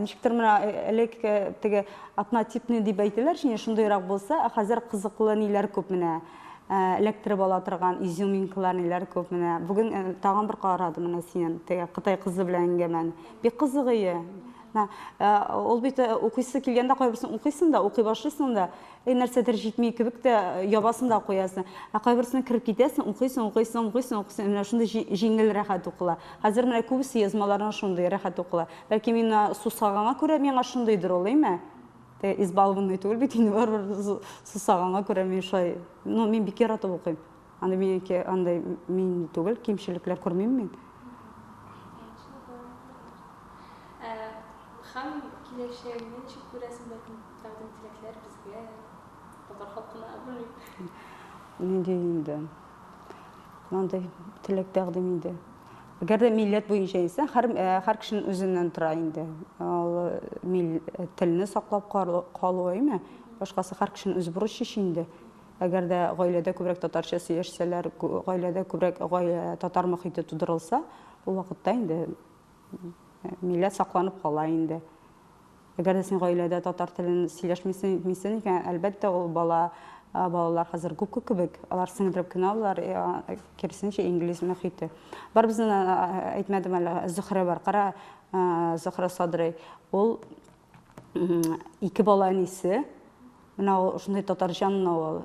Ничектер менә элек теге однотипный дип әйтәләр, шундыйрак булса, хәзер кызыклы ниләр күп менә. Электр ала торган изюминкалар ниләр күп менә. Бүген тагын бер карадым менә синең теге Кытай кызы белән әңгәмән. Бик кызык ие. Ул бит укыйсы килгәндә кайберсен укыйсың да, укый башлыйсың да, нәрсәдер җитми кебек тә ябасың да куясың. Кайберсен кирип китәсең, укыйсың, менә шундый җиңел рәхәт укыла. Хәзер менә күбесе язмаларны шундый рәхәт укыла. Бәлки мин сусаганга күрә миңа шундыйдыр ул, әйме? Избалованный түгел бит инде бар сусаганга күрә мин шулай. Мин бик яратып укыйм. Андай мин түгел, кимчелекләр күрмим мин. Һәм киләчәгенә ничек күрәсең бәлкем тәкъдим теләкләр безгә, татар халкына бүлек. Нинди инде. Мондай теләк тәкъдим инде. Әгәр дә милләт буенча исә, һәр кешенең үзеннән тора инде. Ул телне саклап калу әйме? Башкасы һәр кешенең үз бурычы инде. Әгәр дә гаиләдә күбрәк татарча сөйләшсәләр, гаиләдә күбрәк татар мохите тудырылса, ул вакытта инде милләт сакланып кала инде. Әгәр дә син гаиләдә татар телен сөйләшмисең икән, әлбәттә ул балалар хәзер күп кебек, алар сеңдереп кенә алар, киресенчә инглиз мохите. Бар безнең әйтмәдем әле, Зөһрә бар. Кара, Зөһрә Садрый. Ул 2 бала әнисе. Менә ул шундый татарчаны ул.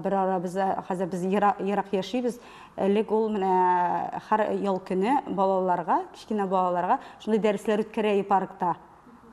Бер ара хәзер без ерак яшибез. Элек ул менә һәр ел көне балаларга, кичкенә балаларга шундый дәресләр үткәрә паркта.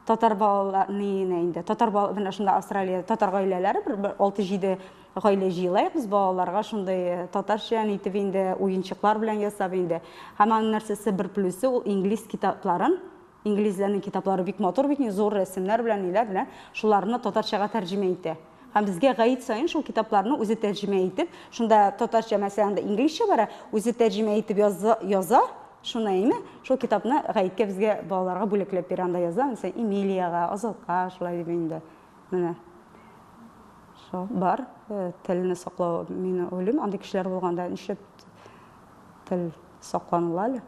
татар балаларны инде татар менә шунда Австралиядә татар гаиләләре бер 6-7 гаилә җыелайык без балаларга шундай татарча итеп инде уенчыклар белән ясап инде. Һәм аның нәрсәсе бер плюсы ул инглиз китапларын, инглизләрнең китаплары бик матур, бик зур рәсемнәр белән ниләр белән шуларны татарчага тәрҗемә итә. Һәм безгә гаит сайын шул китапларны үзе тәрҗемә итеп, шунда татарча мәсәлән инглизчә бара, үзе тәрҗемә итеп яза. Шуны әйме, шул китапны гаиткә безгә балаларга бүлекләп бирә, анда яза, мәсәлән, Эмилияга, Азатка, шулай дип инде. Менә. Шул бар, телне саклау, мин уйлыйм, андый кешеләр булганда нишләп тел сакланыла әле?